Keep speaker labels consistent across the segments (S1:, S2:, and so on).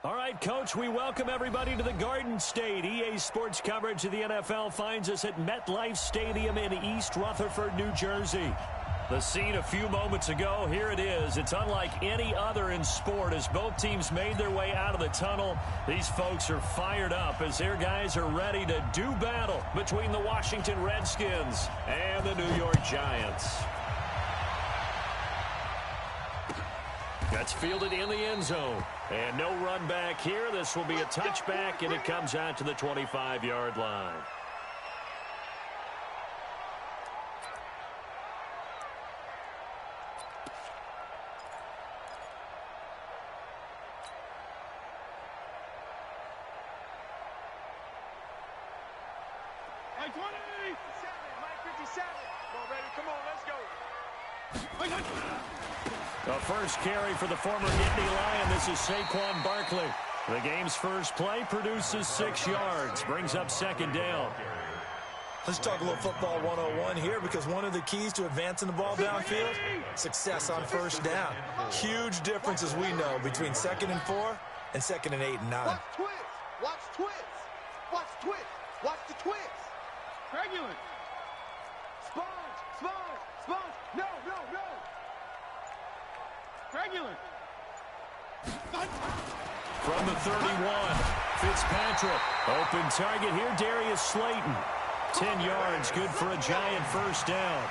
S1: All right, Coach, we welcome everybody to the Garden State. EA Sports coverage of the NFL finds us at MetLife Stadium in East Rutherford, New Jersey. The scene a few moments ago, here it is. It's unlike any other in sport as both teams made their way out of the tunnel. These folks are fired up as their guys are ready to do battle between the Washington Redskins and the New York Giants. That's fielded in the end zone. And no run back here. This will be a touchback, and it comes out to the 25-yard line.
S2: Mike 20! Mike 57. Come on, ready? Come on, let's go.
S1: The first carry for the former Nittany Lion. This is Saquon Barkley. The game's first play produces 6 yards. Brings up second down.
S3: Let's talk a little football 101 here, because one of the keys to advancing the ball downfield, success on first down. Huge difference, as we know, between 2nd and 4 and 2nd and 8 and 9.
S2: Watch twist. Watch twist. Watch twist. Watch the twist. Regular. Sponge. Sponge. Sponge. No, no, no. Regular.
S1: From the 31, Fitzpatrick. Open target here, Darius Slayton. 10 yards, good for a Giant first down.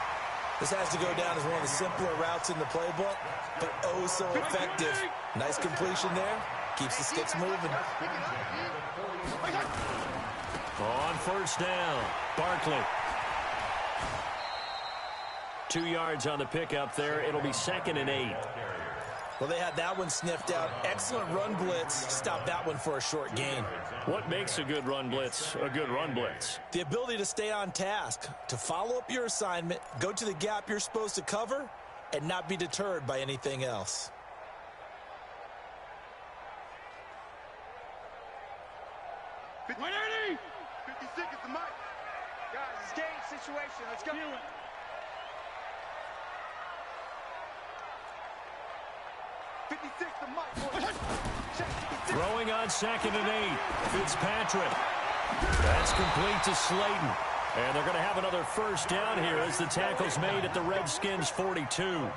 S3: This has to go down as one of the simpler routes in the playbook, but oh so effective. Nice completion there. Keeps the sticks moving.
S1: On first down, Barkley. 2 yards on the pickup there. It'll be 2nd and 8.
S3: Well, they had that one sniffed out. Excellent run blitz. Stop that one for a short gain.
S1: What makes a good run blitz a good run blitz?
S3: The ability to stay on task, to follow up your assignment, go to the gap you're supposed to cover, and not be deterred by anything else.
S2: What 56 is the mic. Guys, it's game situation. Let's go.
S1: Throwing on 2nd and 8. Fitzpatrick. That's complete to Slayton. And they're going to have another first down here as the tackle's made at the Redskins 42.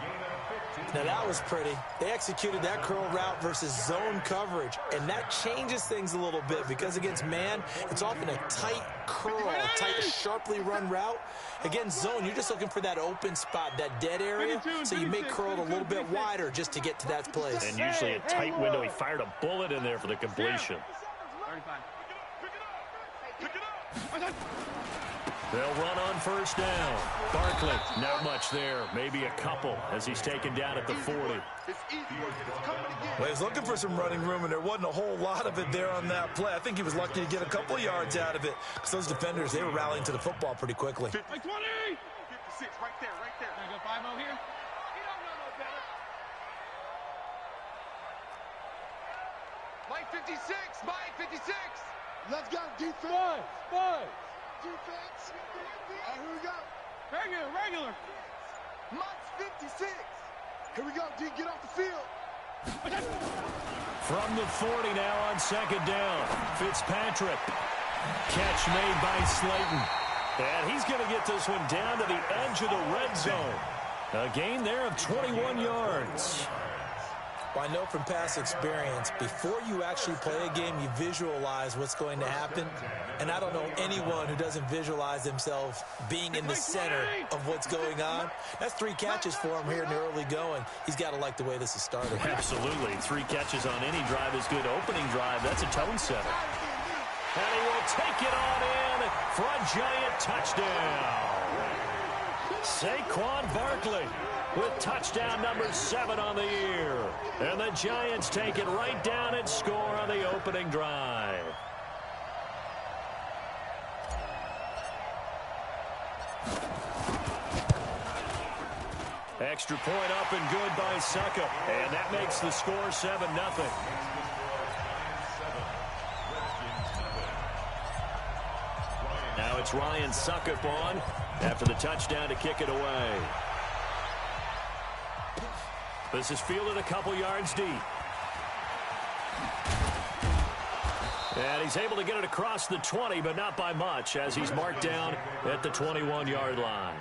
S3: Now that was pretty. They executed that curl route versus zone coverage, and that changes things a little bit, because against man, it's often a tight curl, tight, sharply run route. Against zone, you're just looking for that open spot, that dead area, so you may curl it a little bit wider just to get to that place.
S1: And usually a tight window. He fired a bullet in there for the completion. They'll run on first down. Barkley, not much there. Maybe a couple as he's taken down at the 40.
S3: Well, he was looking for some running room, and there wasn't a whole lot of it there on that play. I think he was lucky to get a couple of yards out of it, because those defenders, they were rallying to the football pretty quickly.
S2: 20! 56, right there, right there. Can I go 5-0 here? You don't know no better. Mike 56, Mike 56. Let's go, defense. Five. Defense. All right, here we go. Regular. Mike's 56. Here we go, D, get off the field.
S1: From the 40 now on 2nd down. Fitzpatrick. Catch made by Slayton. And he's going to get this one down to the edge of the red zone. A gain there of 21 yards.
S3: Well, I know from past experience, before you actually play a game, you visualize what's going to happen. And I don't know anyone who doesn't visualize themselves being in the center of what's going on. That's 3 catches for him here in the early going. He's got to like the way this is started.
S1: Absolutely. 3 catches on any drive is good. Opening drive, that's a tone setter. And he will take it on in for a Giant touchdown. Saquon Barkley with touchdown number 7 on the year. And the Giants take it right down and score on the opening drive. Extra point up and good by Suckup. And that makes the score 7-0. Now it's Ryan Suckup on after the touchdown to kick it away. This is fielded a couple yards deep. And he's able to get it across the 20, but not by much, as he's marked down at the 21-yard line.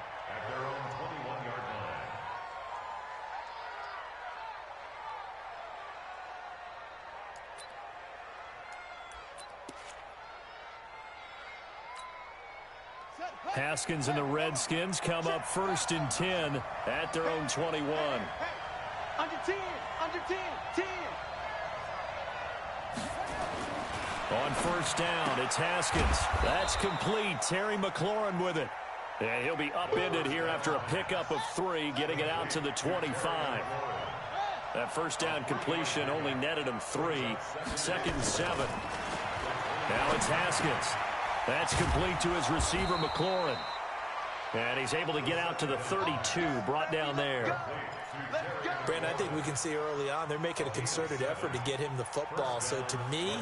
S1: Haskins and the Redskins come up 1st and 10 at their own 21.
S2: Under 10, under 10, 10.
S1: On 1st down, it's Haskins. That's complete. Terry McLaurin with it. And he'll be upended here after a pickup of 3, getting it out to the 25. That 1st down completion only netted him 3. 2nd and 7. Now it's Haskins. That's complete to his receiver, McLaurin. And he's able to get out to the 32, brought down there.
S3: Brandon, I think we can see early on they're making a concerted effort to get him the football. So to me,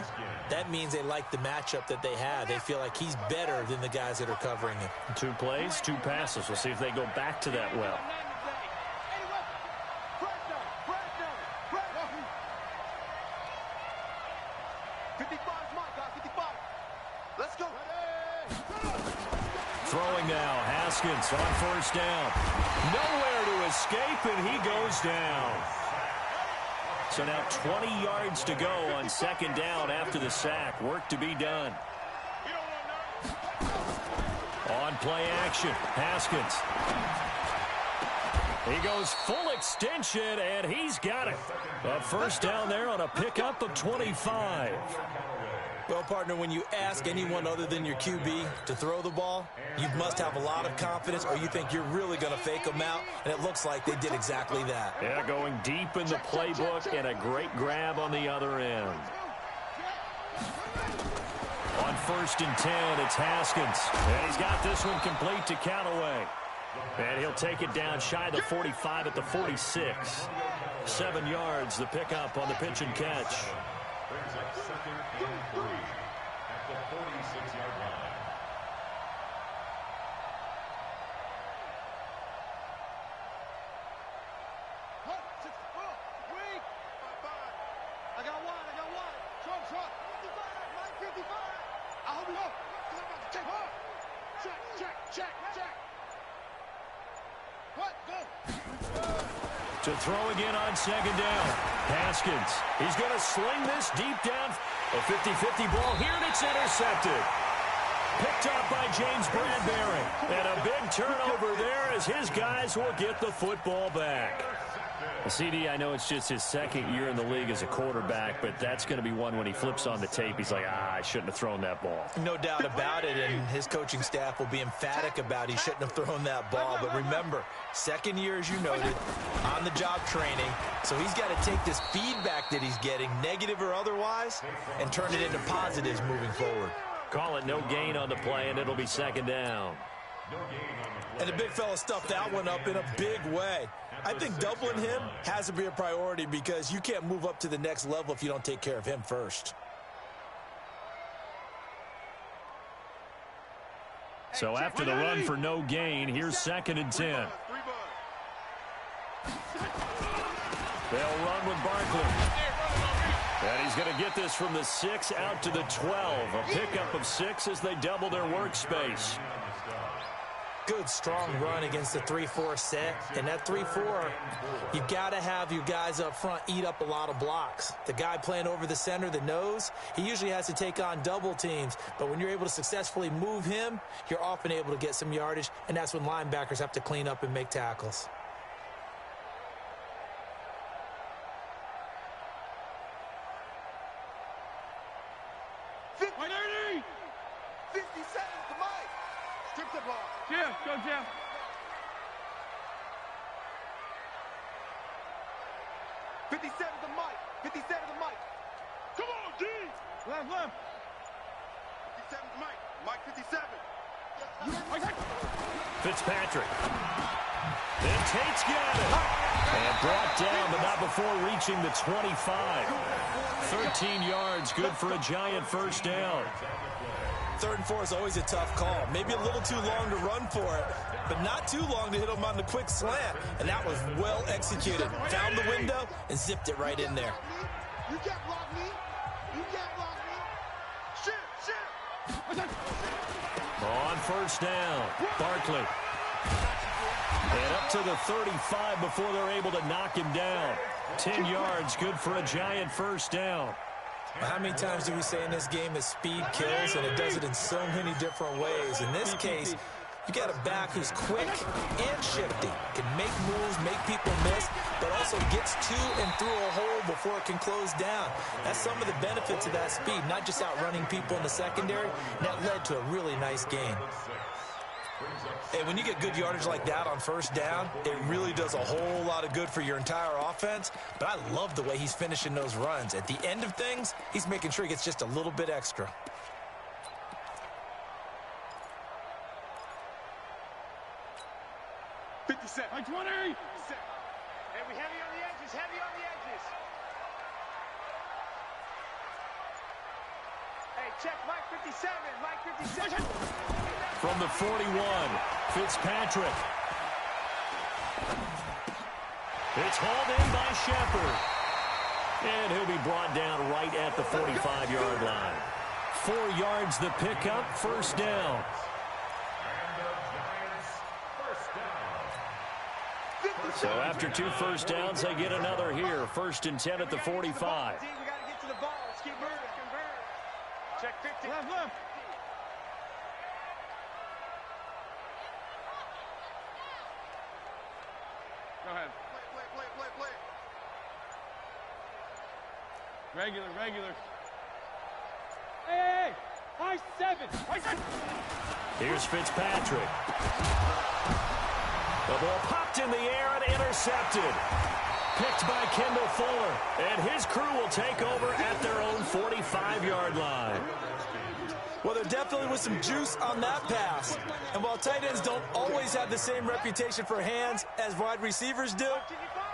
S3: that means they like the matchup that they have. They feel like he's better than the guys that are covering him.
S1: 2 plays, 2 passes. We'll see if they go back to that well. Throwing now, Haskins on 1st down. Nowhere to escape, and he goes down. So now 20 yards to go on 2nd down after the sack. Work to be done. On play action, Haskins. He goes full extension, and he's got it. A 1st down there on a pickup of 25.
S3: Well, partner, when you ask anyone other than your QB to throw the ball, you must have a lot of confidence, or you think you're really going to fake them out, and it looks like they did exactly that.
S1: Yeah, going deep in the playbook, and a great grab on the other end. On 1st and 10, it's Haskins. And he's got this one complete to Callaway. And he'll take it down shy of the 45 at the 46. 7 yards, the pickup on the pitch and catch.
S2: At the 46-yard line. I got one. Truck. 55. I hope you go. I'm about to take off. Check. What? Go.
S1: To throw again on 2nd down. Haskins. He's going to sling this deep down. A 50-50 ball here, and it's intercepted. Picked up by James Bradbury. And a big turnover there as his guys will get the football back. CD, I know it's just his 2nd year in the league as a quarterback, but that's going to be one when he flips on the tape. He's like, I shouldn't have thrown that ball.
S3: No doubt about it, and his coaching staff will be emphatic about he shouldn't have thrown that ball. But remember, 2nd year, as you noted, on-the-job training. So he's got to take this feedback that he's getting, negative or otherwise, and turn it into positives moving forward.
S1: Call it no gain on the play, and it'll be 2nd down.
S3: And the big fella stuffed that one up in a big way. I think doubling him has to be a priority because you can't move up to the next level if you don't take care of him first.
S1: So after the run for no gain, here's 2nd and 10. They'll run with Barkley. And he's going to get this from the 6 out to the 12. A pickup of 6 as they double their workspace.
S3: Good, strong run against the 3-4 set. And that 3-4, you've got to have your guys up front eat up a lot of blocks. The guy playing over the center, the nose, he usually has to take on double teams. But when you're able to successfully move him, you're often able to get some yardage, and that's when linebackers have to clean up and make tackles.
S2: Go, Jeff. 57 to Mike. 57 to Mike. Come on, D. Left. 57 to Mike. Mike 57.
S1: Fitzpatrick. Then Tate's got it. And brought down, but not before reaching the 25. 13 yards, good for a giant 1st down.
S3: 3rd and 4 is always a tough call. Maybe a little too long to run for it, but not too long to hit him on the quick slant. And that was well executed. Found the window and zipped it right in there.
S2: You can't block me. You can't block me.
S1: On first down, Barkley. And up to the 35 before they're able to knock him down. 10 yards, good for a giant first down.
S3: How many times do we say in this game that speed kills, and it does it in so many different ways? In this case, you got a back who's quick and shifty, can make moves, make people miss, but also gets to and through a hole before it can close down. That's some of the benefits of that speed, not just outrunning people in the secondary. That led to a really nice game. And when you get good yardage like that on first down, it really does a whole lot of good for your entire offense. But I love the way he's finishing those runs. At the end of things, he's making sure he gets just a little bit extra.
S2: Like 20. Hey, we heavy on the edges, heavy on the edges. Hey, check Mike 57, Mike 57.
S1: From the 41, Fitzpatrick. It's hauled in by Shepard. And he'll be brought down right at the 45-yard line. 4 yards the pickup, first down. So after 2 first downs, they get another here. 1st and 10 at the 45.
S2: We got to get to the ball. Let's keep moving. Check 50. Left. Go ahead. Play. Regular. Hey! High 7.
S1: Here's Fitzpatrick. The ball popped in the air and intercepted. Picked by Kendall Fuller. And his crew will take over at their own 45-yard line.
S3: Well, there definitely was some juice on that pass. And while tight ends don't always have the same reputation for hands as wide receivers do,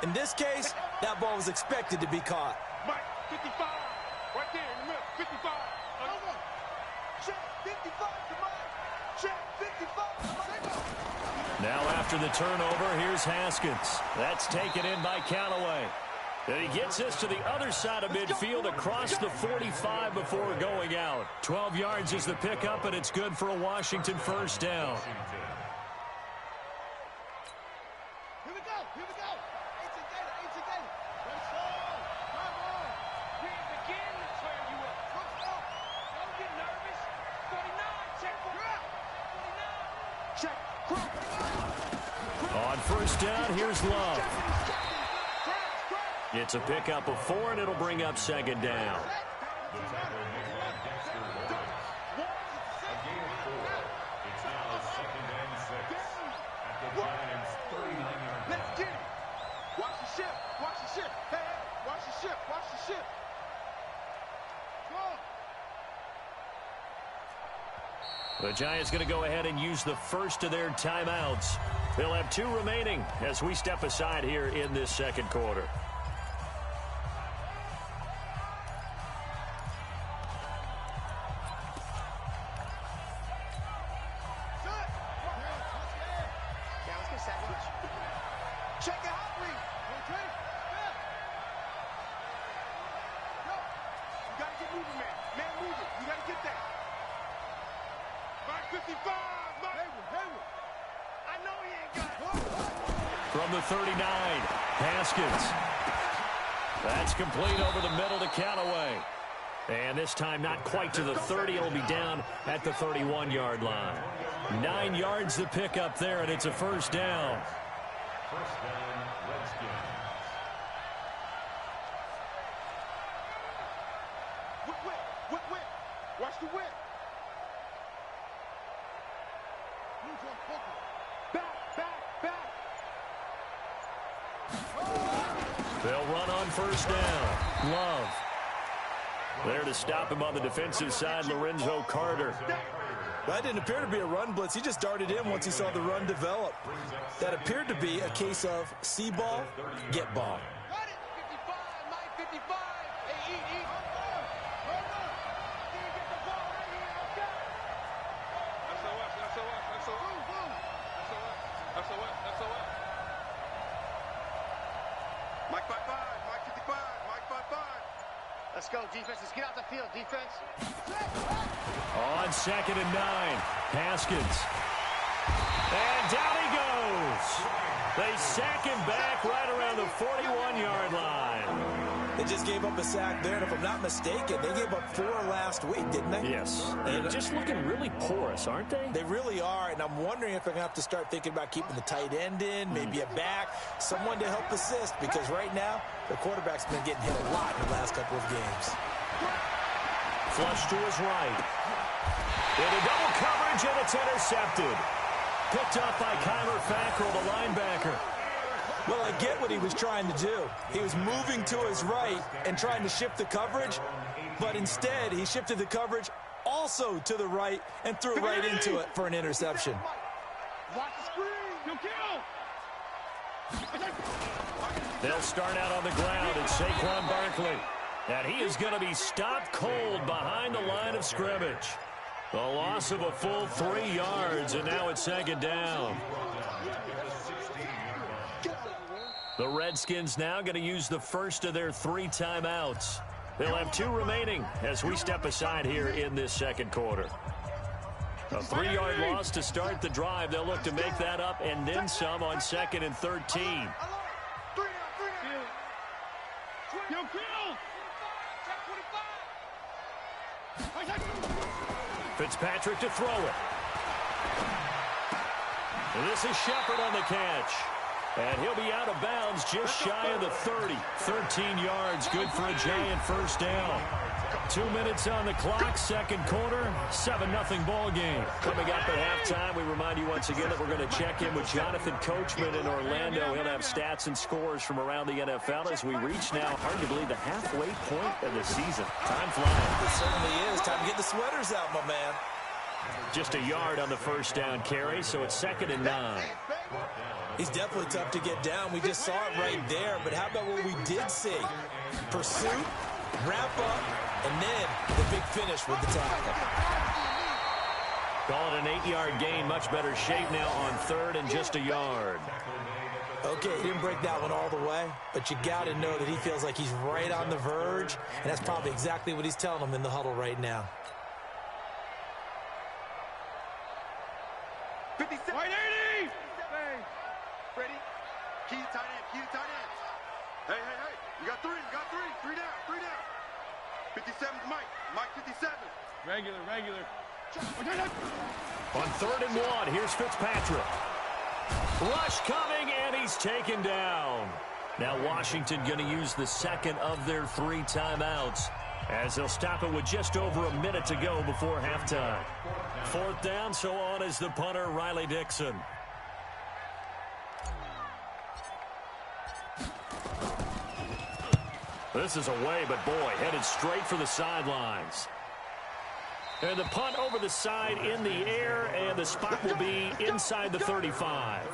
S3: in this case, that ball was expected to be caught.
S2: Mike, 55. Right there in the middle. 55. Check 55 to Mike. Check 55 to Mike.
S1: Now after the turnover, here's Haskins. That's taken in by Callaway. And he gets us to the other side of midfield across the 45 before going out. 12 yards is the pickup, and it's good for a Washington first down.
S2: Here we go. 18 data. Let's go. Come on. We begin to turn you up. Don't get nervous. 49, check 49. Check.
S1: On first down, here's Love. It's a pickup of 4, and it'll bring up 2nd down.
S2: Let's get it. Watch the ship. Hey, watch the ship. Come on.
S1: The Giants going to go ahead and use the first of their timeouts. They'll have 2 remaining as we step aside here in this second quarter.
S2: Check it out, please. Okay. Yo, you got to get moving, man. Man, moving. You got to get that. Mike 55. Hayward. I know he ain't got it.
S1: From the 39, Haskins. That's complete over the middle to Callaway. And this time not quite to the 30. It'll be down at the 31-yard line. 9 yards the pickup there, and it's a first down.
S4: First down, Redskins.
S2: Whip. Watch the whip. Back.
S1: They'll run on first down. Love. There to stop him on the defensive side, Lorenzo Carter.
S3: That didn't appear to be a run blitz. He just darted in once he saw the run develop. That appeared to be a case of see ball, get ball.
S2: Got it. 55, Mike 55. Hey, eat. Get the ball right here. Okay. SOS. Mike 55, Mike 55, Mike 55. Let's go, defense. Let's get out the field, defense.
S1: On 2nd and 9, Haskins. And down he goes. They sack him back right around the 41-yard line.
S3: They just gave up a sack there, and if I'm not mistaken, they gave up 4 last week, didn't they?
S1: Yes. They're just looking really porous, aren't they?
S3: They really are, and I'm wondering if they're going to have to start thinking about keeping the tight end in, maybe a back, someone to help assist, because right now, their quarterback's been getting hit a lot in the last couple of games.
S1: Flush to his right. Into double coverage, and it's intercepted. Picked up by Kyler Fackrell, the linebacker.
S3: Well, I get what he was trying to do. He was moving to his right and trying to shift the coverage, but instead he shifted the coverage also to the right and threw right into it for an interception.
S2: Watch the screen. Kill.
S1: They'll start out on the ground at Saquon Barkley. And he is going to be stopped cold behind the line of scrimmage. The loss of a full 3 yards, and now it's 2nd down. The Redskins now going to use the first of their 3 timeouts. They'll have 2 remaining as we step aside here in this 2nd quarter. A 3-yard loss to start the drive. They'll look to make that up and then some on 2nd and 13. Fitzpatrick to throw it. And this is Shepard on the catch. And he'll be out of bounds just shy of the 30. 13 yards, good for a giant first down. 2 minutes on the clock, 2nd quarter, 7-0 ball game. Coming up at halftime, we remind you once again that we're going to check in with Jonathan Coachman in Orlando. He'll have stats and scores from around the NFL as we reach now, hard to believe, the halfway point of the season. Time flies.
S3: It certainly is. Time to get the sweaters out, my man.
S1: Just a yard on the first down carry, so it's 2nd and 9.
S3: He's definitely tough to get down. We just saw it right there. But how about what we did see? Pursuit, wrap up, and then the big finish with the tackle.
S1: Call it an 8-yard gain. Much better shape now on 3rd and just a yard.
S3: Okay, he didn't break that one all the way, but you got to know that he feels like he's right on the verge, and that's probably exactly what he's telling them in the huddle right now.
S2: 57. Right 80. Ready? Key to tight end. Key to tight end. Hey. You got 3. You got 3. 3 down. 3 down. 57's Mike. Mike 57. Regular.
S1: On 3rd and 1, here's Fitzpatrick. Rush coming, and he's taken down. Now Washington going to use the 2nd of their 3 timeouts as they'll stop it with just over a minute to go before halftime. 4th down, so on is the punter, Riley Dixon. This is away, but boy, headed straight for the sidelines. And the punt over the side in the air, and the spot will be inside the 35.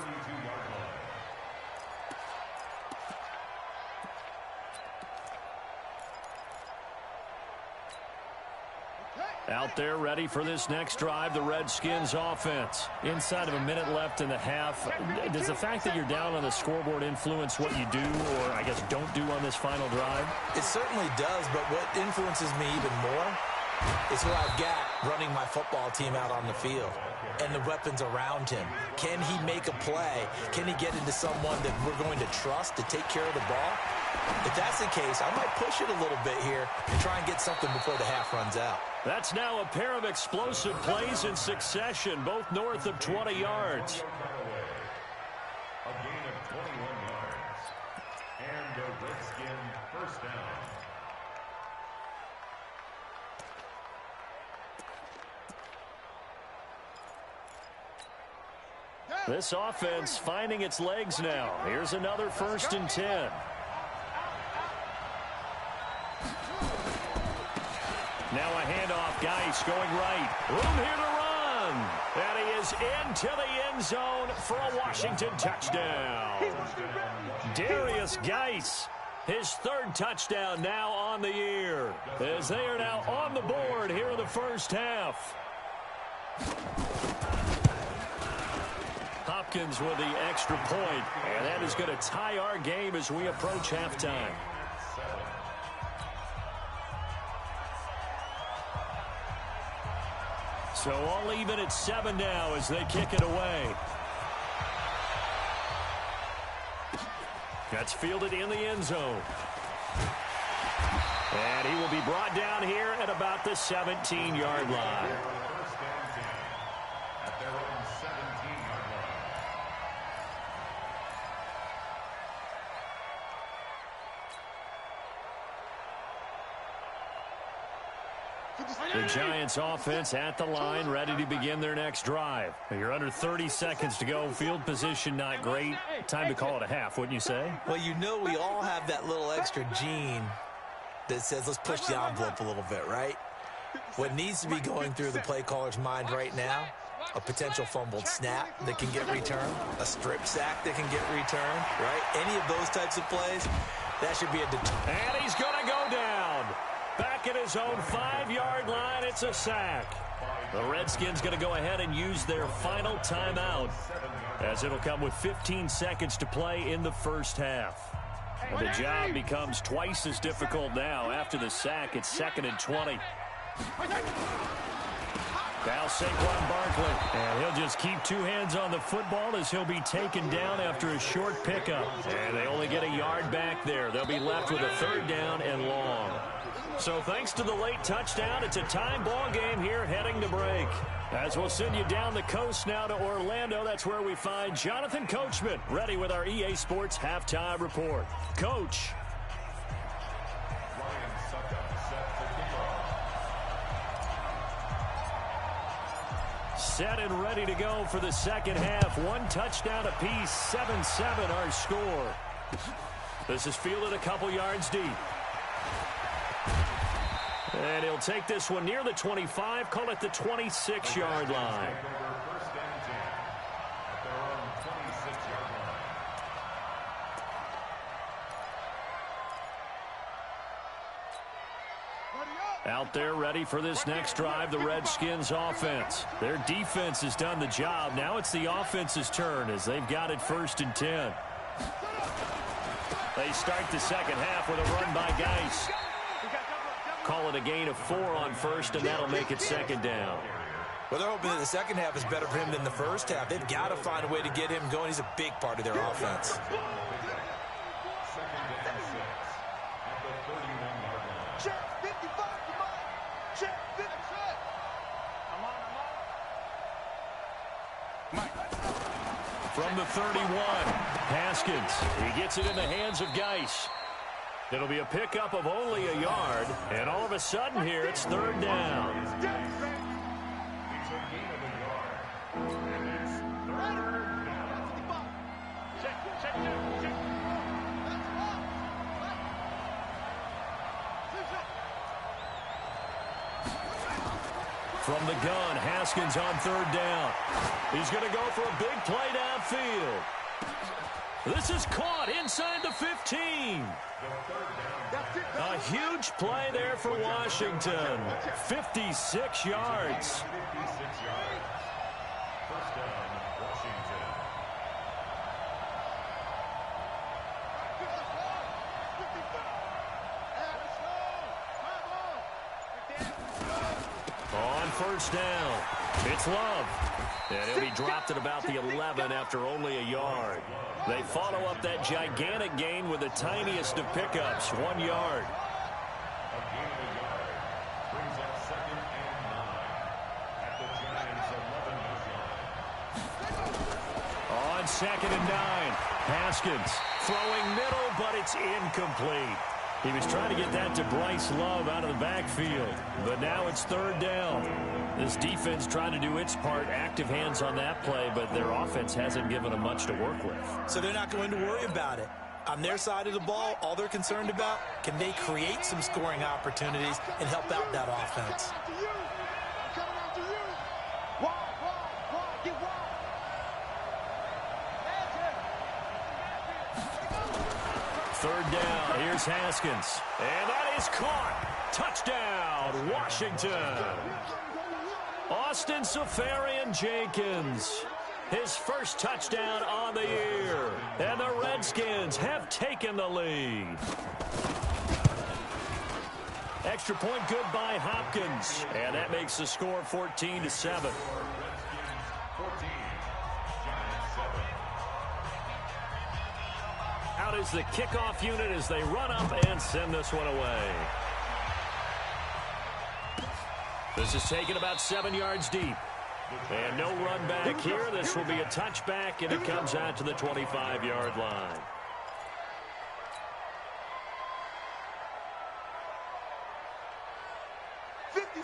S1: Out there ready for this next drive, the Redskins offense. Inside of a minute left in the half. Does the fact that you're down on the scoreboard influence what you do, or I guess don't do on this final drive?
S3: It certainly does, but what influences me even more is who I've got running my football team out on the field and the weapons around him. Can he make a play? Can he get into someone that we're going to trust to take care of the ball? If that's the case, I might push it a little bit here and try and get something before the half runs out.
S1: That's now a pair of explosive plays in succession, both north of 20 yards.
S4: A gain of 21 yards. And a Redskin first down.
S1: This offense finding its legs now. Here's another 1st and 10. Now a handoff, Geis going right. Room here to run. And he is into the end zone for a Washington touchdown. Darius Geis, his 3rd touchdown now on the year, as they are now on the board here in the first half. Hopkins with the extra point, and that is going to tie our game as we approach halftime. So all even at 7 now as they kick it away. That's fielded in the end zone. And he will be brought down here at about the 17-yard line.
S4: First and 10 at their own 17-yard line.
S1: The Giants offense at the line, ready to begin their next drive. You're under 30 seconds to go. Field position not great. Time to call it a half, wouldn't you say?
S3: Well, you know we all have that little extra gene that says let's push the envelope a little bit, right? What needs to be going through the play caller's mind right now, a potential fumbled snap that can get returned, a strip sack that can get returned, right? Any of those types of plays, that should be a deterrent.
S1: And he's going to go down. Back at his own 5-yard line, it's a sack. The Redskins going to go ahead and use their final timeout as it'll come with 15 seconds to play in the first half. And the job becomes twice as difficult now after the sack. It's 2nd and 20. Now Saquon Barkley, and he'll just keep 2 hands on the football as he'll be taken down after a short pickup. And they only get a yard back there. They'll be left with a 3rd down and long. So thanks to the late touchdown, it's a time ball game here heading to break. As we'll send you down the coast now to Orlando, that's where we find Jonathan Coachman, ready with our EA Sports Halftime Report. Coach. Set and ready to go for the second half. 1 touchdown apiece, 7-7 our score. This is fielded a couple yards deep. And he'll take this one near the 25, call it the 26-yard line.
S4: First and 10 at their own 26-yard line.
S1: Out there ready for this next drive, the Redskins offense. Their defense has done the job. Now it's the offense's turn as they've got it 1st and 10. They start the second half with a run by Geis. Call it a gain of 4 on 1st, and that'll make it 2nd down.
S3: Well, they're hoping that the second half is better for him than the first half. They've got to find a way to get him going. He's a big part of their offense.
S4: 2nd and 6 at the 31-yard line.
S2: Check 55, come on. Check 56.
S1: From the 31, Haskins. He gets it in the hands of Geis. It'll be a pickup of only a yard, and all of a sudden here it's 3rd down.
S4: It's a gain of a yard, and it's 3rd down.
S2: Check.
S1: From the gun, Haskins on 3rd down. He's going to go for a big play downfield. This is caught inside the 15. A huge play there for Washington. 56 yards.
S4: 56 yards. First down, Washington.
S1: On 1st down, it's Love. And he'll be dropped at about the 11 after only a yard. They follow up that gigantic gain with the tiniest of pickups, 1 yard.
S4: A gain of a yard brings up 2nd and 9 at the Giants' 11-yard line.
S1: On 2nd and 9, Haskins throwing middle, but it's incomplete. He was trying to get that to Bryce Love out of the backfield, but now it's 3rd down. This defense trying to do its part, active hands on that play, but their offense hasn't given them much to work with.
S3: So they're not going to worry about it. On their side of the ball, all they're concerned about, can they create some scoring opportunities and help out that offense?
S1: Third down, here's Haskins. And that is caught. Touchdown, Washington. Austin Seferian-Jenkins. His first touchdown on the year. And the Redskins have taken the lead. Extra extra point good by Hopkins. And that makes the score 14-7.
S4: 14, Giants 7.
S1: Out is the kickoff unit as they run up and send this one away. This is taken about 7 yards deep. And no run back here. This will be a touchback, and it comes out to the 25-yard line.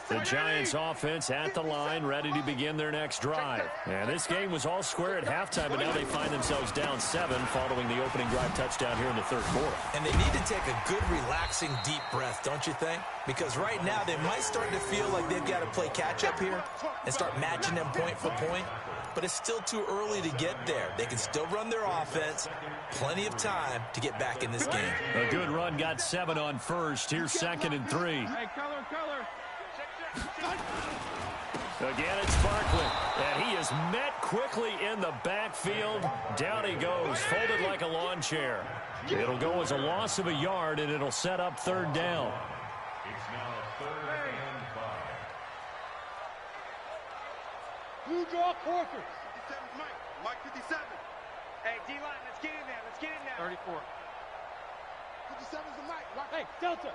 S1: The Giants offense at the line, ready to begin their next drive. And this game was all square at halftime, but now they find themselves down 7 following the opening drive touchdown here in the third quarter.
S3: And they need to take a good, relaxing, deep breath, don't you think? Because right now they might start to feel like they've got to play catch-up here and start matching them point for point. But it's still too early to get there. They can still run their offense. Plenty of time to get back in this game.
S1: A good run got 7 on first. Here's 2nd and 3.
S2: Hey, color.
S1: Again, it's Barkley, and he is met quickly in the backfield. Down he goes, folded like a lawn chair. It'll go as a loss of a yard, and it'll set up 3rd down.
S4: It's now 3rd and 5.
S2: Blue draw Corker. 57's Mike. Mike 57. Hey, D-line, let's get in there. 34. 57's the Mike. Hey, Delta.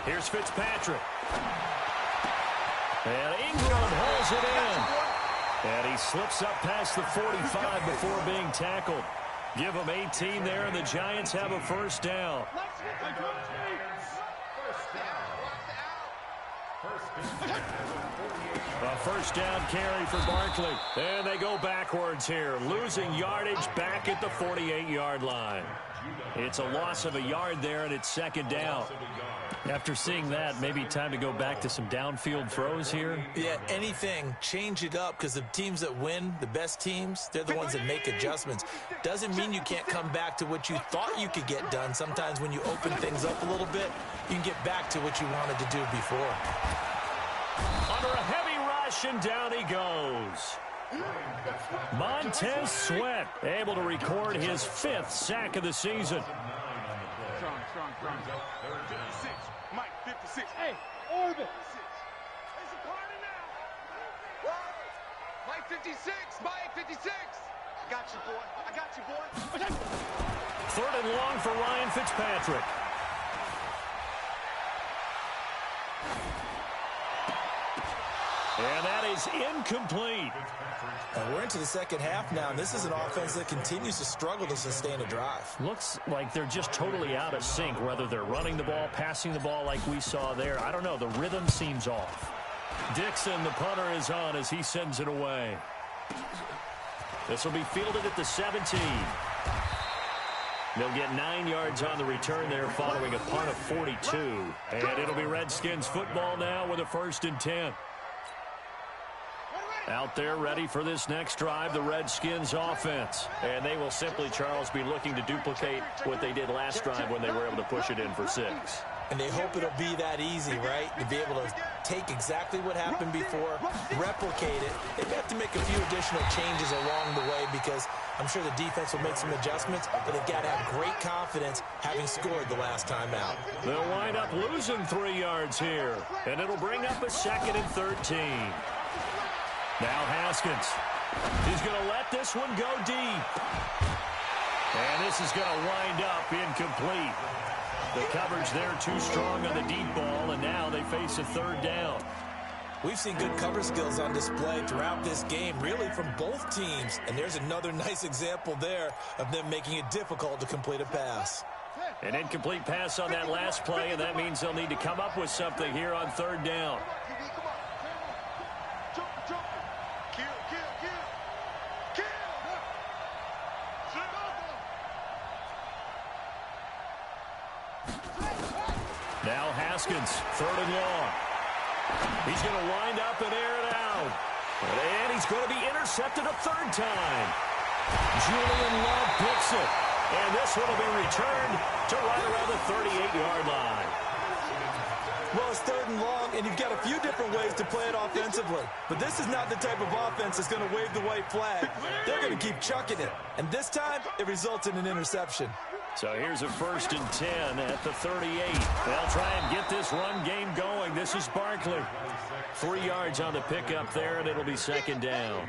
S1: Here's Fitzpatrick. And Ingram holds it in. And he slips up past the 45 before being tackled. Give him 18 there, and the Giants have a 1st down. A 1st down carry for Barkley. And they go backwards here, losing yardage back at the 48-yard line. It's a loss of a yard there, and it's 2nd down. After seeing that, maybe time to go back to some downfield throws here.
S3: Yeah, anything. Change it up, because the teams that win, the best teams, they're the ones that make adjustments. Doesn't mean you can't come back to what you thought you could get done. Sometimes when you open things up a little bit, you can get back to what you wanted to do before.
S1: Under a heavy rush, and down he goes. Montez Sweat able to record his 5th sack of the season.
S2: Strong. 56. Mike 56. Hey, Orbit. It's a party now. Mike 56. Mike 56. I got you, boy.
S1: 3rd and long for Ryan Fitzpatrick. And that is incomplete.
S3: And we're into the 2nd half now, and this is an offense that continues to struggle to sustain a drive.
S1: Looks like they're just totally out of sync, whether they're running the ball, passing the ball like we saw there. I don't know. The rhythm seems off. Dixon, the punter, is on as he sends it away. This will be fielded at the 17. They'll get 9 yards on the return there following a punt of 42. And it'll be Redskins football now with a 1st and 10. Out there ready for this next drive, the Redskins offense. And they will simply, Charles, be looking to duplicate what they did last drive when they were able to push it in for 6.
S3: And they hope it'll be that easy, right? To be able to take exactly what happened before, replicate it. They have to make a few additional changes along the way because I'm sure the defense will make some adjustments, but they've got to have great confidence having scored the last time out.
S1: They'll wind up losing 3 yards here, and it'll bring up a 2nd and 13. Now Haskins. He's going to let this one go deep. And this is going to wind up incomplete. The coverage there too strong on the deep ball, and now they face a 3rd down.
S3: We've seen good cover skills on display throughout this game, really from both teams. And there's another nice example there of them making it difficult to complete a pass.
S1: An incomplete pass on that last play, and that means they'll need to come up with something here on 3rd down. Now Haskins, 3rd and long. He's going to wind up and air it out. And he's going to be intercepted a 3rd time. Julian Love picks it. And this one will be returned to right around the 38-yard line.
S3: Well, it's 3rd and long, and you've got a few different ways to play it offensively. But this is not the type of offense that's going to wave the white flag. They're going to keep chucking it. And this time, it results in an interception.
S1: So here's a 1st and 10 at the 38. They'll try and get this run game going. This is Barkley. 3 yards on the pickup there, and it'll be 2nd down.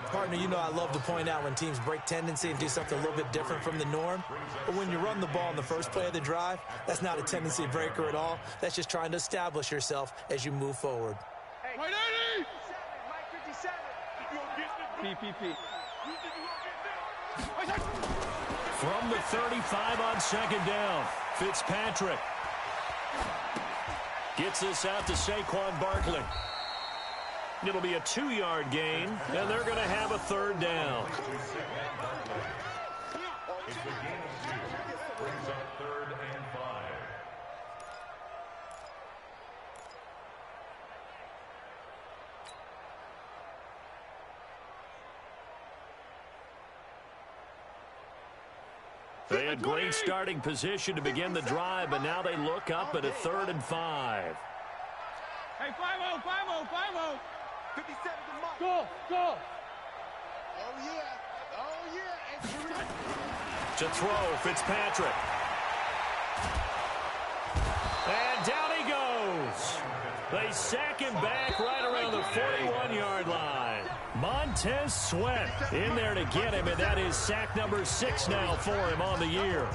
S3: Partner, you know I love to point out when teams break tendency and do something a little bit different from the norm. But when you run the ball in the first play of the drive, that's not a tendency breaker at all. That's just trying to establish yourself as you move forward.
S2: Hey, Mike 57. PPP.
S1: From the 35 on 2nd down, Fitzpatrick gets this out to Saquon Barkley. It'll be a 2-yard gain, and they're going to have a 3rd down.
S4: It's a gain of 2. Brings up 3rd and 5.
S1: They had great starting position to begin the drive, but now they look up at a 3rd and 5.
S2: Hey, 5-0, 5-0, 5-0. 57 to Mike. Go, go. Oh, yeah. Oh, yeah.
S1: To throw, Fitzpatrick. And down he goes. They sack him back right around the 41-yard line. Montez Sweat in there to get him, and that is sack number 6 now for him on the year.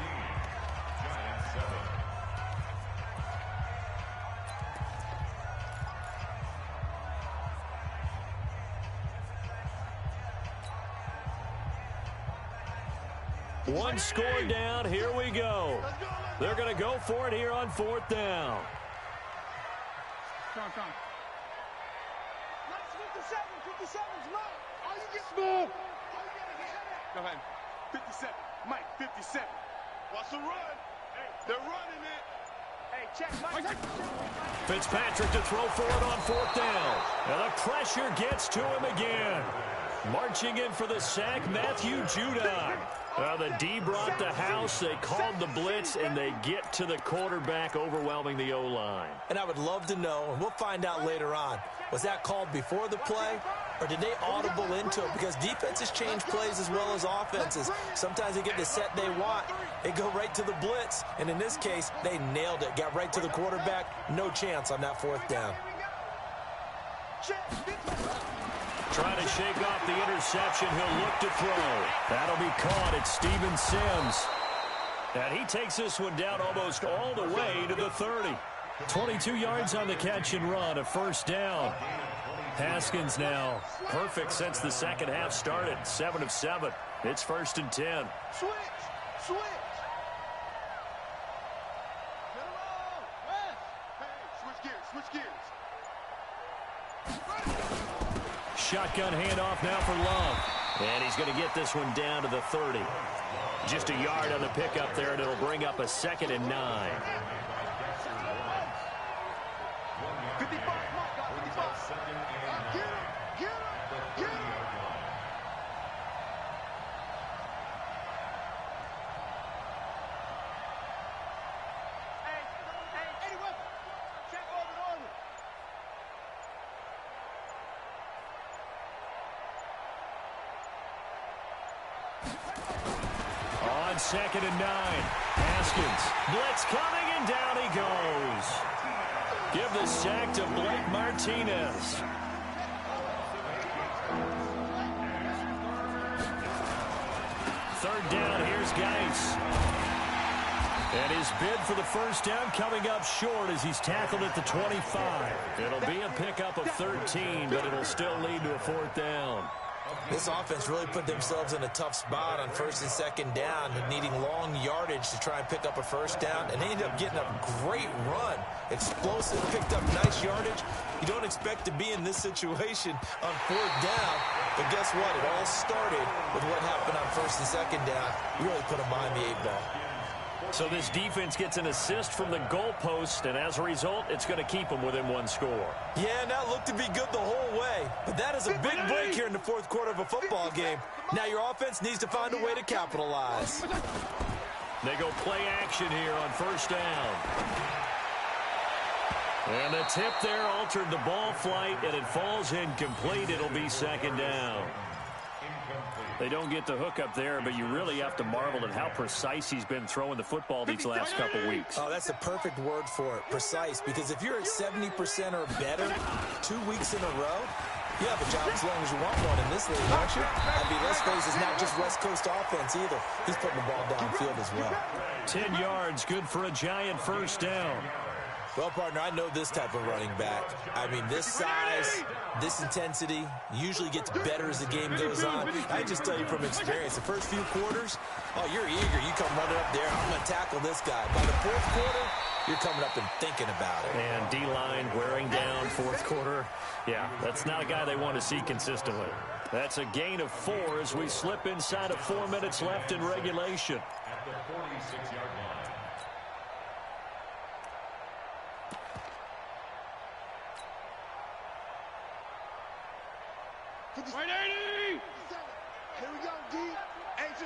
S1: One score down. Here we go. They're going to go for it here on 4th down.
S2: Come on. 57's Mike. All you get smooth. Go ahead. 57. Mike, 57. Watch the run. Hey, they're running it. Hey, check Mike.
S1: Fitzpatrick to throw for it on 4th down. And the pressure gets to him again. Marching in for the sack, Matthew Judon. The D brought the house. They called the blitz, and they get to the quarterback, overwhelming the O-line.
S3: And I would love to know, and we'll find out later on, was that called before the play, or did they audible into it? Because defenses change plays as well as offenses. Sometimes they get the set they want. They go right to the blitz, and in this case, they nailed it. Got right to the quarterback. No chance on that 4th down.
S1: Trying to shake off the interception. He'll look to throw. That'll be caught. It's Steven Sims. And he takes this one down almost all the way to the 30. 22 yards on the catch and run, a 1st down. Haskins now perfect since the second half started. 7 of 7. It's 1st and 10.
S2: Switch. Switch gears.
S1: Shotgun handoff now for Love. And he's going to get this one down to the 30. Just a yard on the pickup there, and it'll bring up a 2nd and 9.
S2: 55. Get him. Hey, anyone? Check over.
S1: On 2nd and 9. Haskins. Blitz coming, and down he goes. Give the sack to Blake Martinez. Third down, here's Geis. And his bid for the 1st down coming up short as he's tackled at the 25. It'll be a pickup of 13, but it'll still lead to a 4th down.
S3: This offense really put themselves in a tough spot on 1st and 2nd down, needing long yardage to try and pick up a 1st down, and they ended up getting a great run. Explosive, picked up nice yardage. You don't expect to be in this situation on 4th down, but guess what? It all started with what happened on 1st and 2nd down. Really put them behind the 8-ball.
S1: So this defense gets an assist from the goalpost, and as a result, it's going to keep them within 1 score.
S3: Yeah, and that looked to be good the whole way. But that is a big break here in the 4th quarter of a football game. Now your offense needs to find a way to capitalize.
S1: They go play action here on 1st down. And the tip there altered the ball flight, and it falls incomplete. It'll be 2nd down.
S4: Incomplete.
S1: They don't get the hook up there, but you really have to marvel at how precise he's been throwing the football these last couple weeks.
S3: Oh, that's the perfect word for it, precise, because if you're at 70% or better 2 weeks in a row, you have a job as long as you want one in this league, don't you? I mean, let's face it, it's not just West Coast offense either. He's putting the ball downfield as well.
S1: 10 yards, good for a giant first down.
S3: Well, partner, I know this type of running back. I mean, this size, this intensity usually gets better as the game goes on. I just tell you from experience, the first few quarters, oh, you're eager. You come running up there, I'm going to tackle this guy. By the fourth quarter, you're coming up and thinking about it.
S1: And D-line wearing down fourth quarter. Yeah, that's not a guy they want to see consistently. That's a gain of 4 as we slip inside of 4 minutes left in regulation.
S4: At the 46-yard line.
S2: Right, 80! Here we go, D. Hey, it's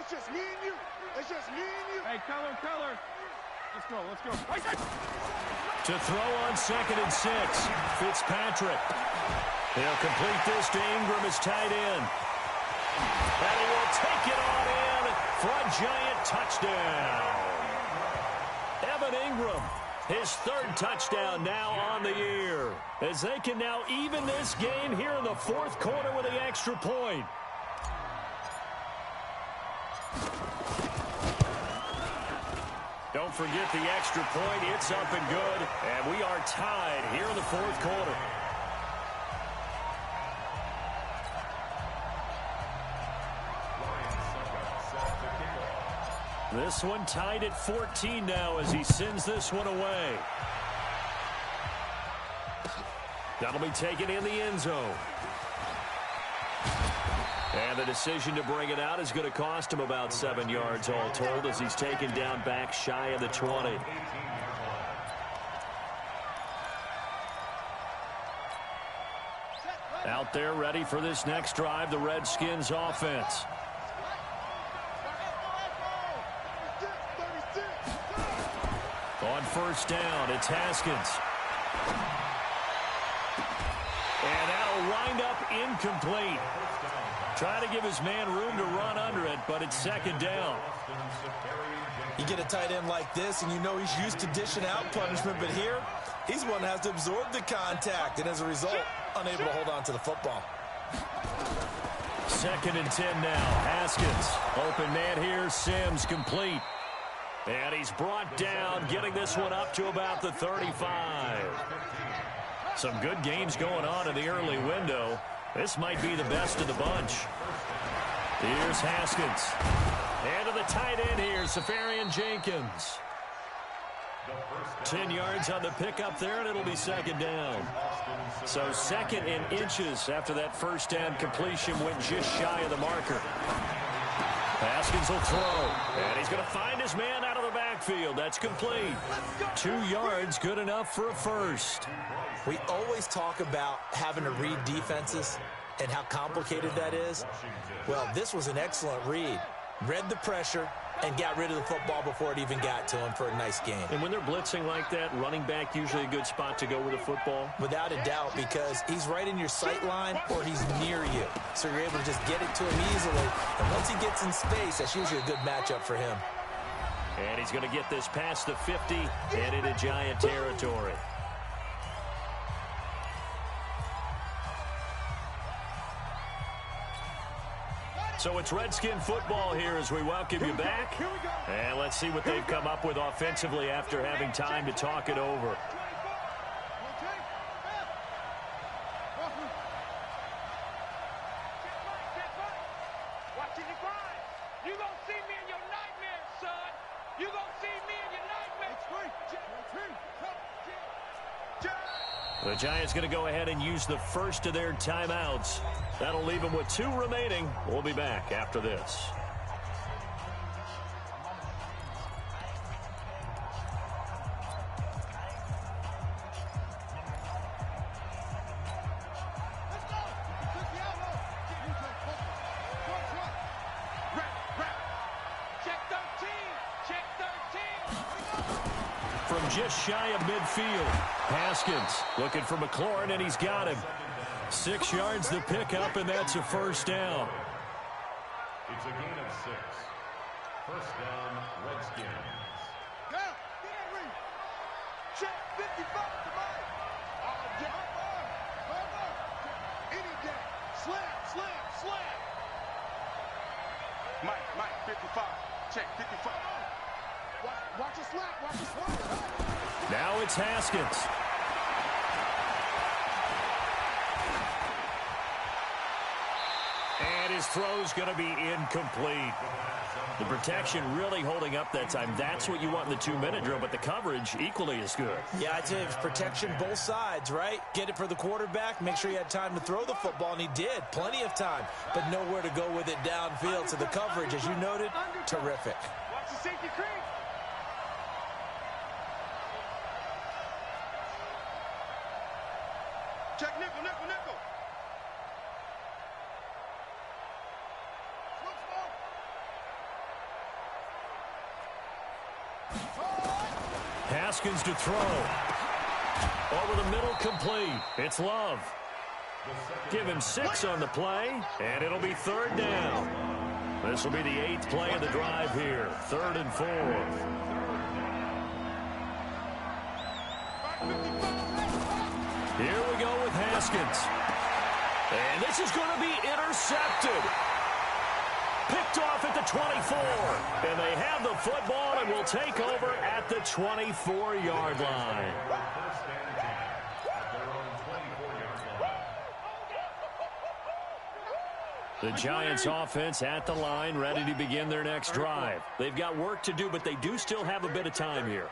S2: just me and you. It's just me and you. Hey, color. Let's go. Right there.
S1: To throw on 2nd and 6, Fitzpatrick. He'll complete this to Ingram as tight end. And he will take it on in for a giant touchdown. Evan Ingram, his 3rd touchdown now on the year, as they can now even this game here in the 4th quarter with the extra point. Don't forget the extra point. It's up and good, and we are tied here in the 4th quarter. This one tied at 14 now as he sends this one away. That'll be taken in the end zone. And the decision to bring it out is going to cost him about 7 yards all told as he's taken down back shy of the 20. Out there ready for this next drive, the Redskins offense. On first down, it's Haskins. And that'll wind up incomplete. Try to give his man room to run under it, but it's 2nd down.
S3: You get a tight end like this, and you know he's used to dishing out punishment, but here, he's one that has to absorb the contact, and as a result, unable to hold on to the football.
S1: 2nd and 10 now. Haskins, open man here, Sims complete. And he's brought down, getting this one up to about the 35. Some good games going on in the early window. This might be the best of the bunch. Here's Haskins. And to the tight end here, Safarian Jenkins. 10 yards on the pickup there, and it'll be 2nd down. So 2nd and inches after that first down completion went just shy of the marker. Haskins will throw, and he's going to find his man out of the backfield. That's complete. 2 yards, good enough for a first.
S3: We always talk about having to read defenses and how complicated that is. Well, this was an excellent read. Read the pressure and got rid of the football before it even got to him for a nice game.
S1: And when they're blitzing like that, running back usually a good spot to go with the football?
S3: Without a doubt, because he's right in your sight line or he's near you. So you're able to just get it to him easily. And once he gets in space, that's usually a good matchup for him.
S1: And he's going to get this past the 50 and into Giant territory. So it's Redskin football here as we welcome you back. And let's see what they've come up with offensively after having time to talk it over. The Giants going to go ahead and use the first of their timeouts. That'll leave them with 2 remaining. We'll be back after this. From just shy of midfield, Haskins looking for McLaurin, and he's got him. 6 yards to pick up, and that's a first down.
S4: It's a gain of 6. First down, Redskins.
S2: Go! Check 55 to Mike. Any day. Slam. Mike, 55. Check 55. Watch the slap.
S1: Now it's Haskins. And his throw's going to be incomplete. The protection really holding up that time. That's what you want in the 2-minute drill, but the coverage equally as good.
S3: Yeah, I'd say it's protection both sides, right? Get it for the quarterback, make sure he had time to throw the football, and he did. Plenty of time, but nowhere to go with it downfield. So the coverage, as you noted, terrific.
S2: Watch the safety creep. Check nickel.
S1: Haskins to throw. Over the middle, complete. It's Love. Give him 6 on the play, and it'll be 3rd down. This will be the 8th play of the drive here. 3rd and 4. Here we go with Haskins. And this is going to be intercepted. Picked off at the 24. And they have the football and will take over at the 24-yard line.
S4: First and 10 at their own 24-yard line.
S1: The Giants offense at the line, ready to begin their next drive. They've got work to do, but they do still have a bit of time here.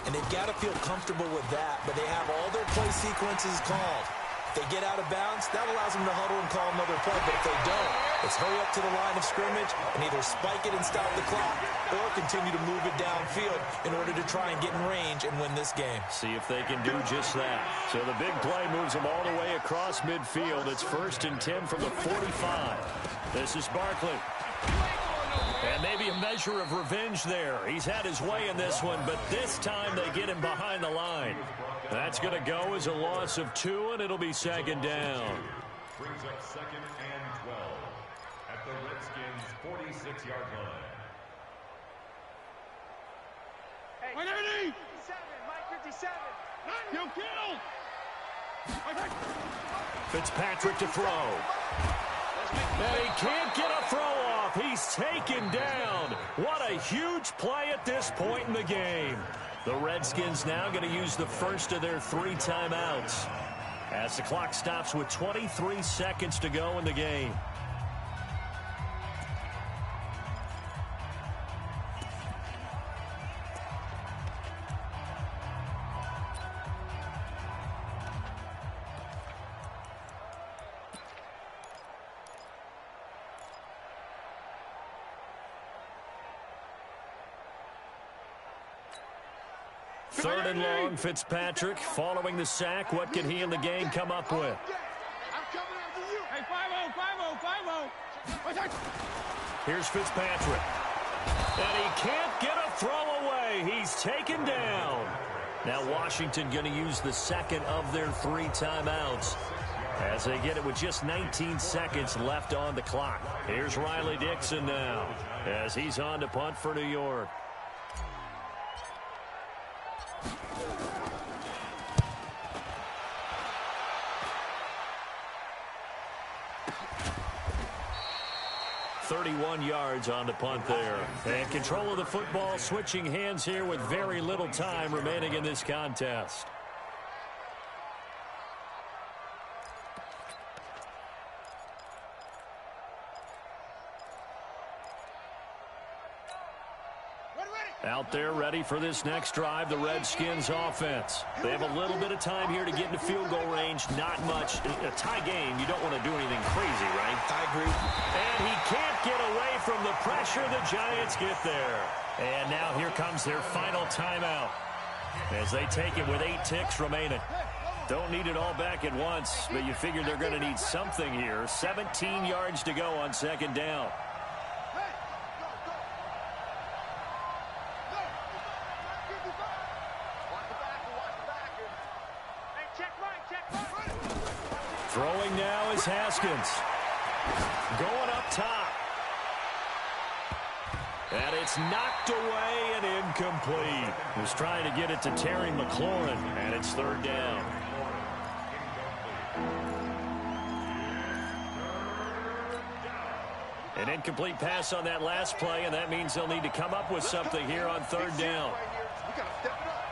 S3: And they've got to feel comfortable with that, but they have all their play sequences called. If they get out of bounds, that allows them to huddle and call another play. But if they don't, it's hurry up to the line of scrimmage and either spike it and stop the clock or continue to move it downfield in order to try and get in range and win this game.
S1: See if they can do just that. So the big play moves them all the way across midfield. It's 1st and 10 from the 45. This is Barkley. And maybe a measure of revenge there. He's had his way in this one, but this time they get him behind the line. That's going to go as a loss of 2, and it'll be 2nd down.
S4: Brings up 2nd and 12 at the Redskins' 46-yard line.
S2: Hey, 180! 57, Mike 57. You killed!
S1: Fitzpatrick to throw. And he can't get a throw off. He's taken down. What a huge play at this point in the game. The Redskins now going to use the first of their 3 timeouts as the clock stops with 23 seconds to go in the game. Third and long, Fitzpatrick following the sack. What can he and the game come up with?
S2: I'm coming after you. Hey, 5-0.
S1: Here's Fitzpatrick. And he can't get a throw away. He's taken down. Now Washington going to use the second of their 3 timeouts as they get it with just 19 seconds left on the clock. Here's Riley Dixon now as he's on to punt for New York. .31 yards on the punt there. And control of the football, switching hands here with very little time remaining in this contest. Out there ready for this next drive, the Redskins offense. They have a little bit of time here to get into field goal range. Not much. A tie game, you don't want to do anything crazy, right?
S3: I agree.
S1: And he can't get away from the pressure. The Giants get there. And now here comes their final timeout as they take it with 8 ticks remaining. Don't need it all back at once, but you figure they're going to need something here. 17 yards to go on 2nd down. Throwing now is Haskins. Going up top. And it's knocked away and incomplete. He was trying to get it to Terry McLaurin, and it's third down. An incomplete pass on that last play, and that means they'll need to come up with something here on third down.
S2: We got to step it up.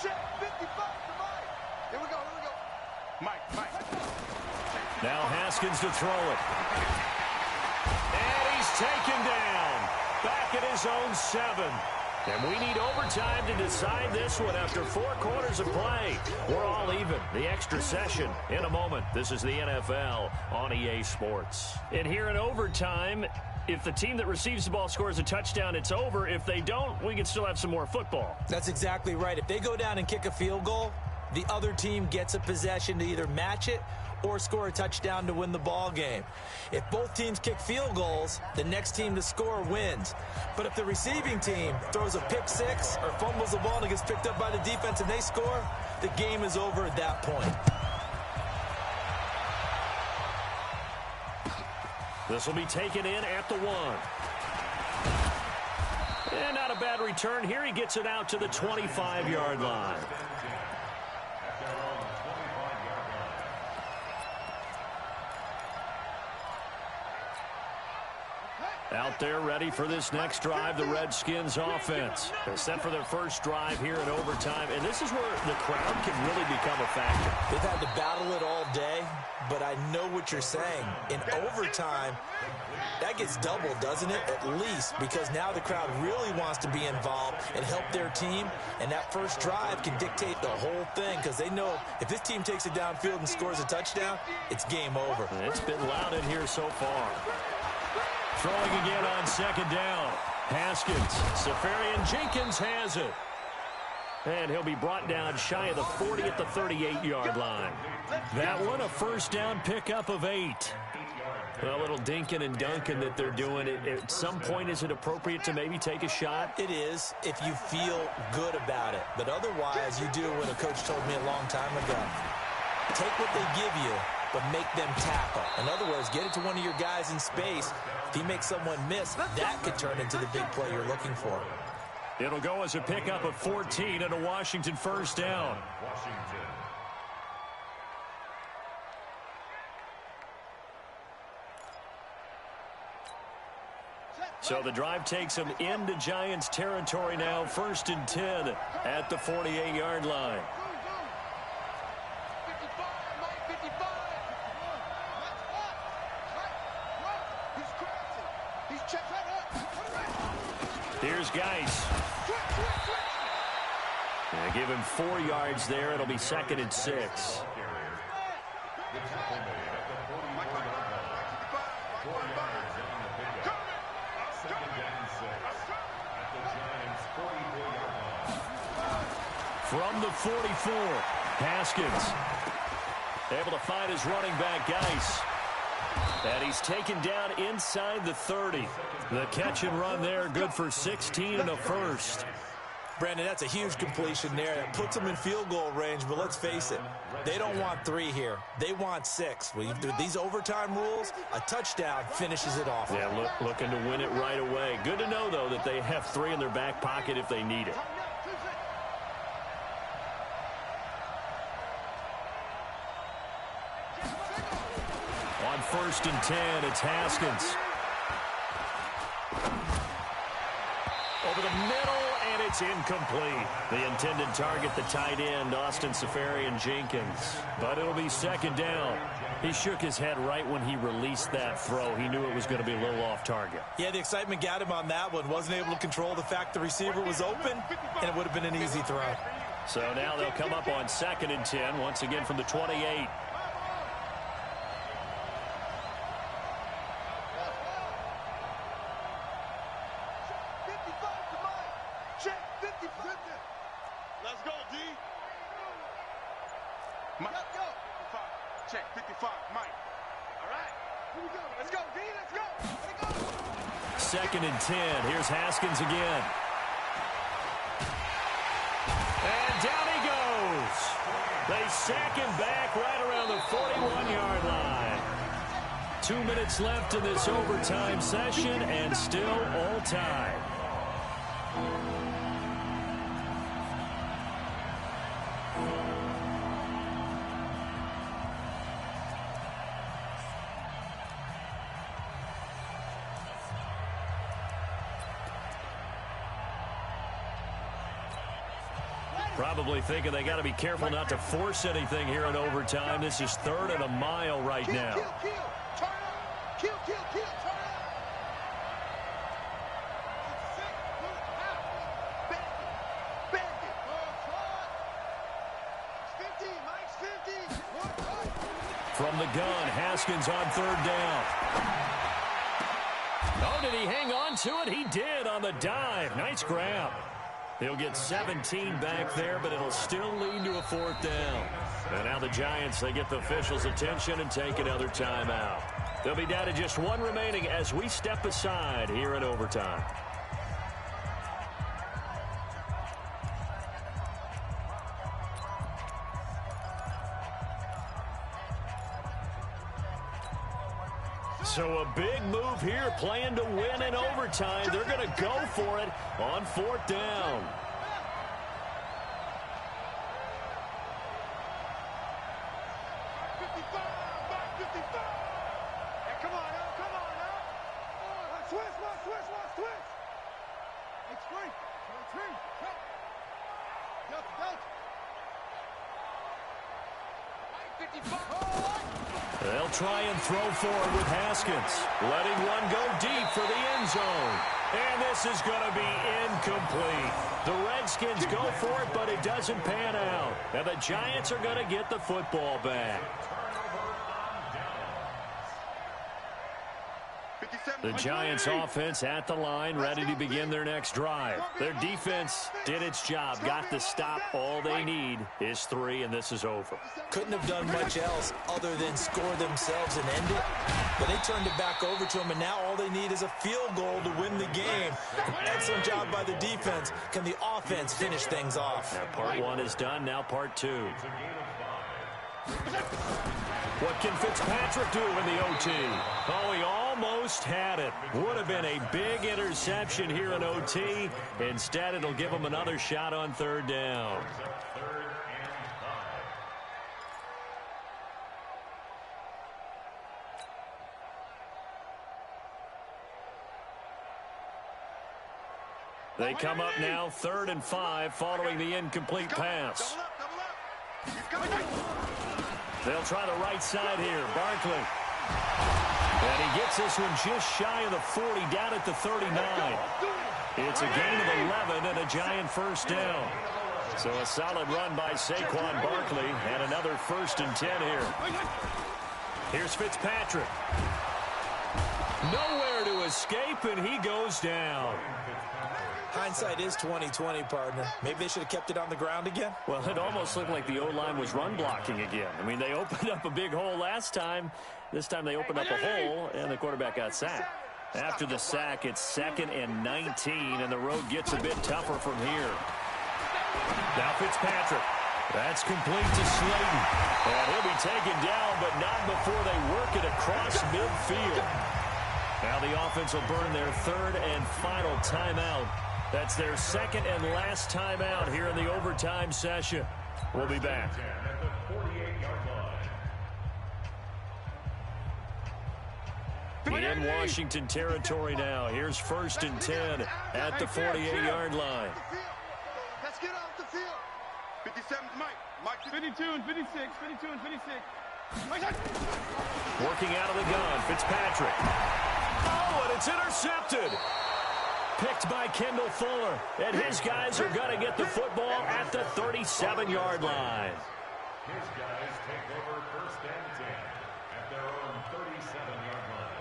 S2: Check 55 to Mike. Here we go. Mike.
S1: Now Haskins to throw it. And he's taken down. Back at his own 7. And we need overtime to decide this one after 4 quarters of play. We're all even. The extra session in a moment. This is the NFL on EA Sports. And here in overtime, if the team that receives the ball scores a touchdown, it's over. If they don't, we can still have some more football.
S3: That's exactly right. If they go down and kick a field goal, the other team gets a possession to either match it or score a touchdown to win the ball game. If both teams kick field goals, the next team to score wins. But if the receiving team throws a pick 6 or fumbles the ball and it gets picked up by the defense and they score, the game is over at that point.
S1: This will be taken in at the 1. And not a bad return here. He gets it out to the 25-yard line. Out there ready for this next drive, the Redskins offense. They're set for their first drive here in overtime, and this is where the crowd can really become a factor.
S3: They've had to battle it all day, but I know what you're saying. In overtime, that gets doubled, doesn't it? At least, because now the crowd really wants to be involved and help their team, and that first drive can dictate the whole thing because they know if this team takes it downfield and scores a touchdown, it's game over.
S1: And it's been loud in here so far. Throwing again on second down. Haskins, Safarian-Jenkins has it. And he'll be brought down shy of the 40 at the 38-yard line. That one, a first down pickup of 8. A little dinking and dunking that they're doing. At some point, is it appropriate to maybe take a shot?
S3: It is if you feel good about it. But otherwise, you do what a coach told me a long time ago. Take what they give you, but make them tackle. In other words, get it to one of your guys in space. If he makes someone miss, that could turn into the big play you're looking for.
S1: It'll go as a pickup of 14 and a Washington first down. So the drive takes them into Giants territory now. 1st and 10 at the 48-yard line. Here's Geis. They give him 4 yards there. It'll be 2nd and 6. From the 44, Haskins able to find his running back, Geis. And he's taken down inside the 30. The catch and run there, good for 16 and a first.
S3: Brandon, that's a huge completion there. That puts them in field goal range, but let's face it, they don't want 3 here. They want 6. With these overtime rules, a touchdown finishes it off.
S1: Yeah, looking to win it right away. Good to know, though, that they have 3 in their back pocket if they need it. On 1st and 10, it's Haskins. Over the middle, and it's incomplete. The intended target, the tight end, Austin Safarian-Jenkins. But it'll be 2nd down. He shook his head right when he released that throw. He knew it was going to be a little off target.
S3: Yeah, the excitement got him on that one. Wasn't able to control the fact the receiver was open, and it would have been an easy throw.
S1: So now they'll come up on 2nd and 10, once again from the 28.
S2: Let's go, D. Mike. Let's go. 55. Check 55. Mike. All right. Here we go. Let's go, D. Let's go. Let's go.
S1: 2nd and 10. Here's Haskins again. And down he goes. They sack him back right around the 41-yard line. 2 minutes left in this overtime session, and still all tied. Probably thinking they got to be careful not to force anything here in overtime. This is 3rd and a mile right now.
S2: Turn up. Turn up. Back it. 50, Mike's 50.
S1: From the gun, Haskins on 3rd down. Oh, did he hang on to it? He did on the dive. Nice grab. He'll get 17 back there, but it'll still lead to a 4th down. And now the Giants, they get the officials' attention and take another timeout. They'll be down to just 1 remaining as we step aside here in overtime. So a big move here, playing to win in overtime. They're going to go for it on 4th down.
S2: Come on now. Switch. It's free.
S1: They'll try and throw forward with Haskins, letting one go deep for the end zone. And this is going to be incomplete. The Redskins go for it, but it doesn't pan out. And the Giants are going to get the football back. The Giants offense at the line, ready to begin their next drive. Their defense did its job, got the stop. All they need is 3, and this is over.
S3: Couldn't have done much else other than score themselves and end it. But they turned it back over to them, and now all they need is a field goal to win the game. Excellent job by the defense. Can the offense finish things off?
S1: Now part 1 is done, now part 2. What can Fitzpatrick do in the OT? Oh, he almost had it. Would have been a big interception here in OT. Instead, it'll give him another shot on 3rd down. They come up now 3rd and 5 following the incomplete pass. They'll try the right side here. Barkley. And he gets this one just shy of the 40, down at the 39. It's a gain of 11 and a Giant 1st down. So a solid run by Saquon Barkley and another 1st and 10 here. Here's Fitzpatrick. Nowhere to escape, and he goes down.
S3: Hindsight is 20/20, partner. Maybe they should have kept it on the ground again.
S1: Well, it almost looked like the O-line was run blocking again. I mean, they opened up a big hole last time. This time they opened up a hole, and the quarterback got sacked. After the sack, it's 2nd and 19, and the road gets a bit tougher from here. Now Fitzpatrick. That's complete to Slayton. And he'll be taken down, but not before they work it across midfield. Now the offense will burn their 3rd and final timeout. That's their 2nd and last timeout here in the overtime session. We'll be back. In Washington territory now. Here's 1st and 10 at the 48-yard line.
S2: Let's get off the field. 57, Mike. 52 and 56. 52 and 56.
S1: Working out of the gun, Fitzpatrick. Oh, and it's intercepted. Picked by Kendall Fuller. And his guys are going to get the football at the 37-yard line.
S4: His guys take over 1st and 10 at their own 37-yard line.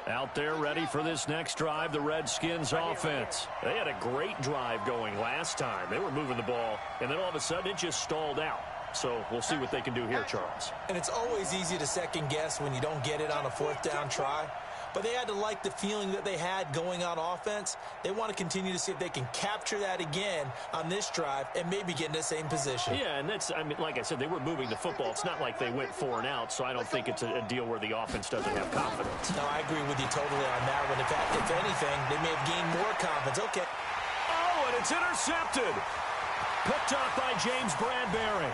S1: Out there ready for this next drive, the Redskins offense. They had a great drive going last time. They were moving the ball, and then all of a sudden it just stalled out. So we'll see what they can do here, Charles.
S3: And it's always easy to second guess when you don't get it on a 4th down try. but they had to like the feeling that they had going on offense. They want to continue to see if they can capture that again on this drive and maybe get in the same position.
S1: Yeah, and that's, I mean, like I said, they were moving the football. It's not like they went 4 and out, so I don't think it's a deal where the offense doesn't have confidence.
S3: No, I agree with you totally on that one. In fact, if anything, they may have gained more confidence. Okay.
S1: Oh, and it's intercepted. Picked up by James Bradbury.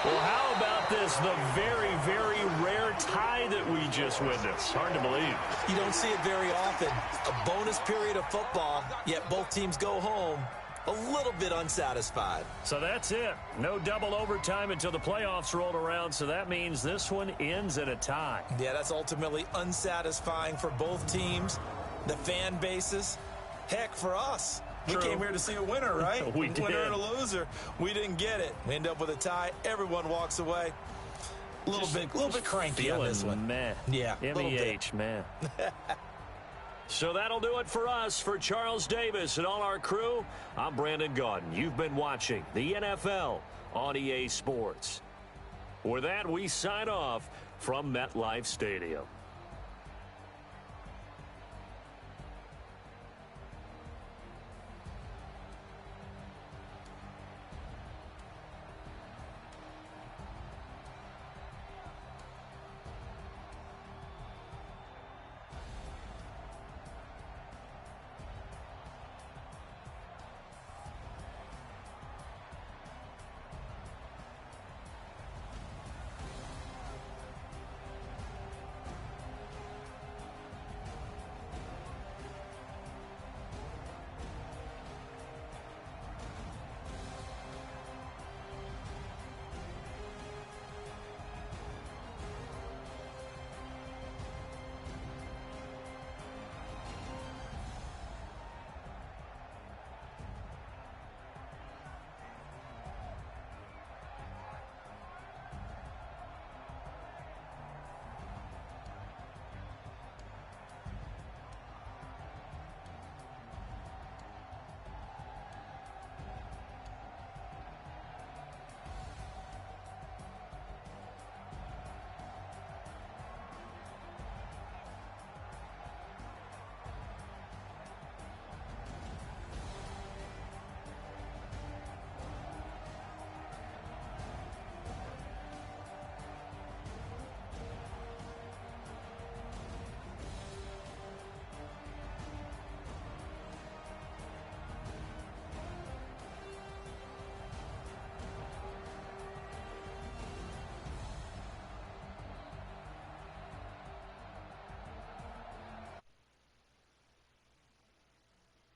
S1: Well, how about this? The very, very rare tie that we just witnessed. Hard to believe.
S3: You don't see it very often. A bonus period of football, yet both teams go home a little bit unsatisfied.
S1: So that's it. No double overtime until the playoffs rolled around, so that means this one ends in a tie.
S3: Yeah, that's ultimately unsatisfying for both teams, the fan bases. Heck, for us.
S1: True.
S3: We came here to see a winner, right?
S1: We did.
S3: Winner and a loser. We didn't get it. We end up with a tie. Everyone walks away. A little bit cranky on this one.
S1: Meh.
S3: Yeah,
S1: MEH, man. So that'll do it for us. For Charles Davis and all our crew, I'm Brandon Gaudin. You've been watching the NFL on EA Sports. With that, we sign off from MetLife Stadium.